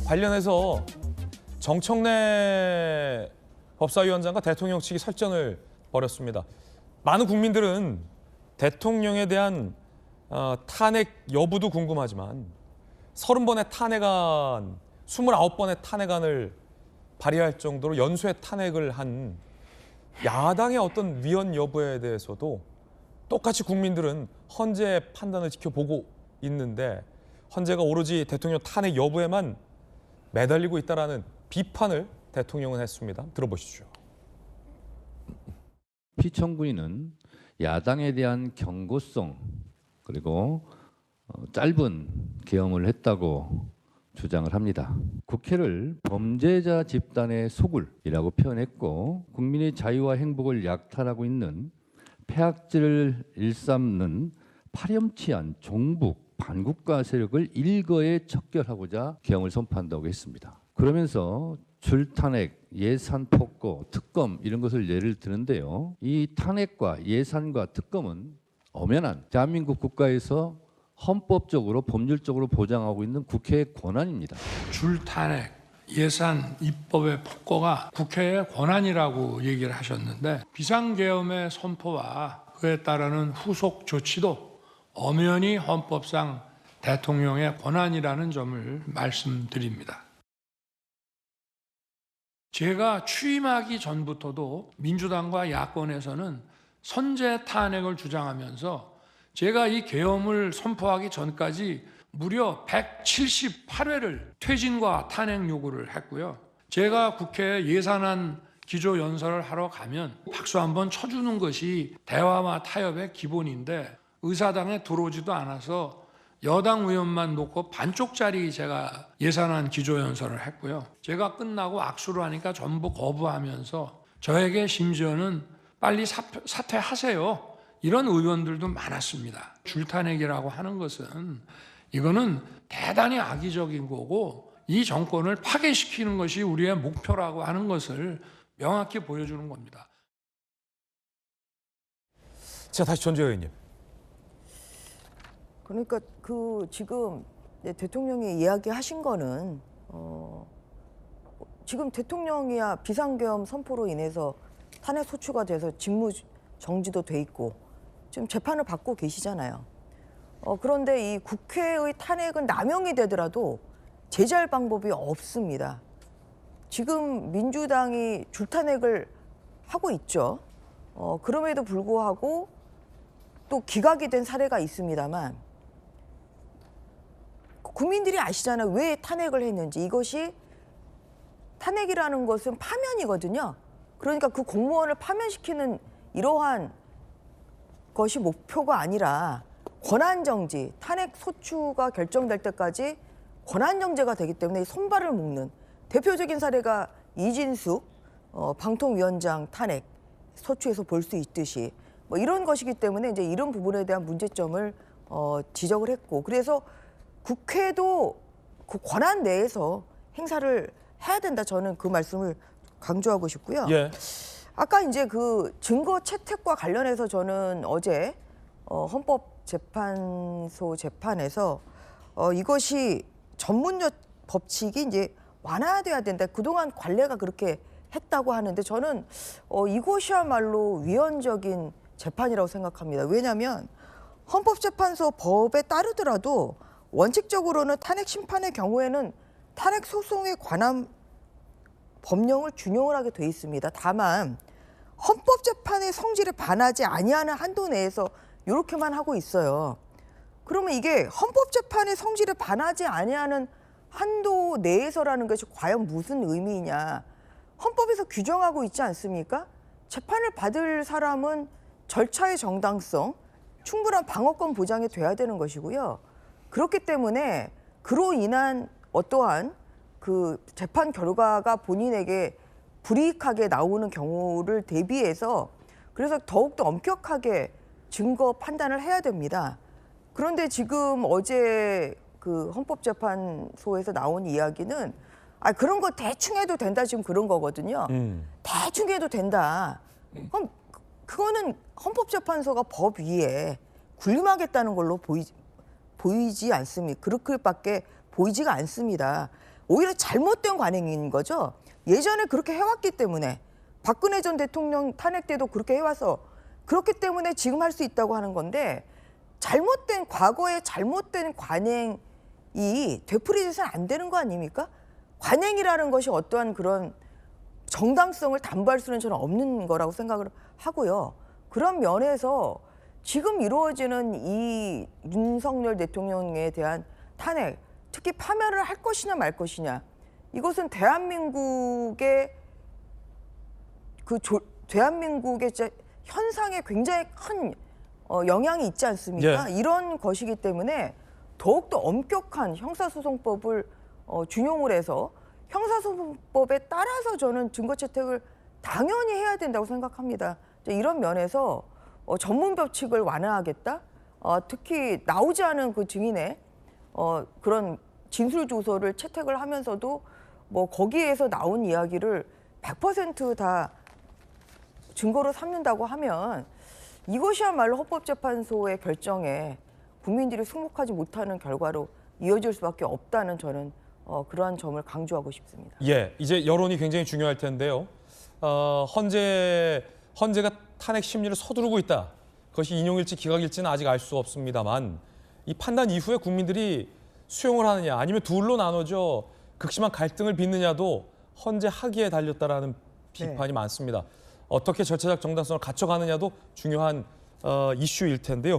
관련해서 정청래 법사위원장과 대통령 측이 설전을 벌였습니다. 많은 국민들은 대통령에 대한 탄핵 여부도 궁금하지만 30번의 탄핵안, 29번의 탄핵안을 발의할 정도로 연쇄 탄핵을 한 야당의 어떤 위헌 여부에 대해서도 똑같이 국민들은 헌재의 판단을 지켜보고 있는데 헌재가 오로지 대통령 탄핵 여부에만 매달리고 있다라는 비판을 대통령은 했습니다. 들어보시죠. 피청구인은 야당에 대한 경고성 그리고 짧은 계엄을 했다고 주장을 합니다. 국회를 범죄자 집단의 소굴이라고 표현했고 국민의 자유와 행복을 약탈하고 있는 폐악질을 일삼는 파렴치한 종북 반국가 세력을 일거에 척결하고자 계엄을 선포한다고 했습니다. 그러면서 줄탄핵, 예산 폭거, 특검 이런 것을 예를 드는데요. 이 탄핵과 예산과 특검은 엄연한 대한민국 국가에서 헌법적으로 법률적으로 보장하고 있는 국회의 권한입니다. 줄탄핵, 예산, 입법의 폭거가 국회의 권한이라고 얘기를 하셨는데 비상계엄의 선포와 그에 따르는 후속 조치도 엄연히 헌법상 대통령의 권한이라는 점을 말씀드립니다. 제가 취임하기 전부터도 민주당과 야권에서는 선제 탄핵을 주장하면서 제가 이 계엄을 선포하기 전까지 무려 178회를 퇴진과 탄핵 요구를 했고요. 제가 국회 예산안 기조연설을 하러 가면 박수 한번 쳐주는 것이 대화와 타협의 기본인데 의사당에 들어오지도 않아서 여당 의원만 놓고 반쪽짜리 제가 예산안 기조연설을 했고요. 제가 끝나고 악수를 하니까 전부 거부하면서 저에게 심지어는 빨리 사퇴하세요. 이런 의원들도 많았습니다. 줄탄핵이라고 하는 것은 이거는 대단히 악의적인 거고 이 정권을 파괴시키는 것이 우리의 목표라고 하는 것을 명확히 보여주는 겁니다. 자, 다시 전주현 의원님. 그러니까 지금 대통령이 이야기하신 거는 지금 대통령이야 비상계엄 선포로 인해서 탄핵 소추가 돼서 직무 정지도 돼 있고 지금 재판을 받고 계시잖아요. 그런데 이 국회의 탄핵은 남용이 되더라도 제재할 방법이 없습니다. 지금 민주당이 줄탄핵을 하고 있죠. 그럼에도 불구하고 또 기각이 된 사례가 있습니다만 국민들이 아시잖아요. 왜 탄핵을 했는지. 이것이 탄핵이라는 것은 파면이거든요. 그러니까 그 공무원을 파면시키는 이러한 것이 목표가 아니라 권한정지, 탄핵 소추가 결정될 때까지 권한정지가 되기 때문에 손발을 묶는 대표적인 사례가 이진숙 방통위원장 탄핵 소추에서 볼 수 있듯이 뭐 이런 것이기 때문에 이제 이런 부분에 대한 문제점을 지적을 했고 그래서 국회도 그 권한 내에서 행사를 해야 된다. 저는 그 말씀을 강조하고 싶고요. 예. 아까 이제 그 증거 채택과 관련해서 저는 어제 헌법재판소 재판에서 이것이 전문적 법칙이 이제 완화돼야 된다. 그동안 관례가 그렇게 했다고 하는데 저는 이것이야말로 위헌적인 재판이라고 생각합니다. 왜냐하면 헌법재판소 법에 따르더라도 원칙적으로는 탄핵 심판의 경우에는 탄핵 소송에 관한 법령을 준용을 하게 돼 있습니다. 다만 헌법재판의 성질에 반하지 아니하는 한도 내에서 이렇게만 하고 있어요. 그러면 이게 헌법재판의 성질에 반하지 아니하는 한도 내에서라는 것이 과연 무슨 의미이냐. 헌법에서 규정하고 있지 않습니까? 재판을 받을 사람은 절차의 정당성, 충분한 방어권 보장이 돼야 되는 것이고요. 그렇기 때문에 그로 인한 어떠한 그 재판 결과가 본인에게 불이익하게 나오는 경우를 대비해서 그래서 더욱더 엄격하게 증거 판단을 해야 됩니다. 그런데 지금 어제 그 헌법재판소에서 나온 이야기는 그런 거 대충 해도 된다 지금 그런 거거든요. 대충 해도 된다. 그럼 그거는 헌법재판소가 법 위에 군림하겠다는 걸로 보이지 않습니다. 그렇게밖에 보이지가 않습니다. 오히려 잘못된 관행인 거죠. 예전에 그렇게 해왔기 때문에 박근혜 전 대통령 탄핵 때도 그렇게 해와서 그렇기 때문에 지금 할 수 있다고 하는 건데 잘못된 과거의 잘못된 관행이 되풀이돼서는 안 되는 거 아닙니까? 관행이라는 것이 어떠한 그런 정당성을 담보할 수는 저는 없는 거라고 생각을 하고요. 그런 면에서 지금 이루어지는 이 윤석열 대통령에 대한 탄핵, 특히 파면을 할 것이냐 말 것이냐, 이것은 대한민국의 대한민국의 현상에 굉장히 큰 영향이 있지 않습니까? 예. 이런 것이기 때문에 더욱더 엄격한 형사소송법을 준용을 해서 형사소송법에 따라서 저는 증거 채택을 당연히 해야 된다고 생각합니다. 이런 면에서 전문 법칙을 완화하겠다. 특히 나오지 않은 그 증인의 그런 진술 조서를 채택을 하면서도 뭐 거기에서 나온 이야기를 100% 증거로 삼는다고 하면 이것이야말로 헌법재판소의 결정에 국민들이 승복하지 못하는 결과로 이어질 수밖에 없다는 저는 그러한 점을 강조하고 싶습니다. 예, 이제 여론이 굉장히 중요할 텐데요. 헌재가 탄핵 심리를 서두르고 있다. 그것이 인용일지 기각일지는 아직 알 수 없습니다만 이 판단 이후에 국민들이 수용을 하느냐 아니면 둘로 나눠져 극심한 갈등을 빚느냐도 헌재 하기에 달렸다라는 비판이 많습니다. 어떻게 절차적 정당성을 갖춰가느냐도 중요한 이슈일 텐데요.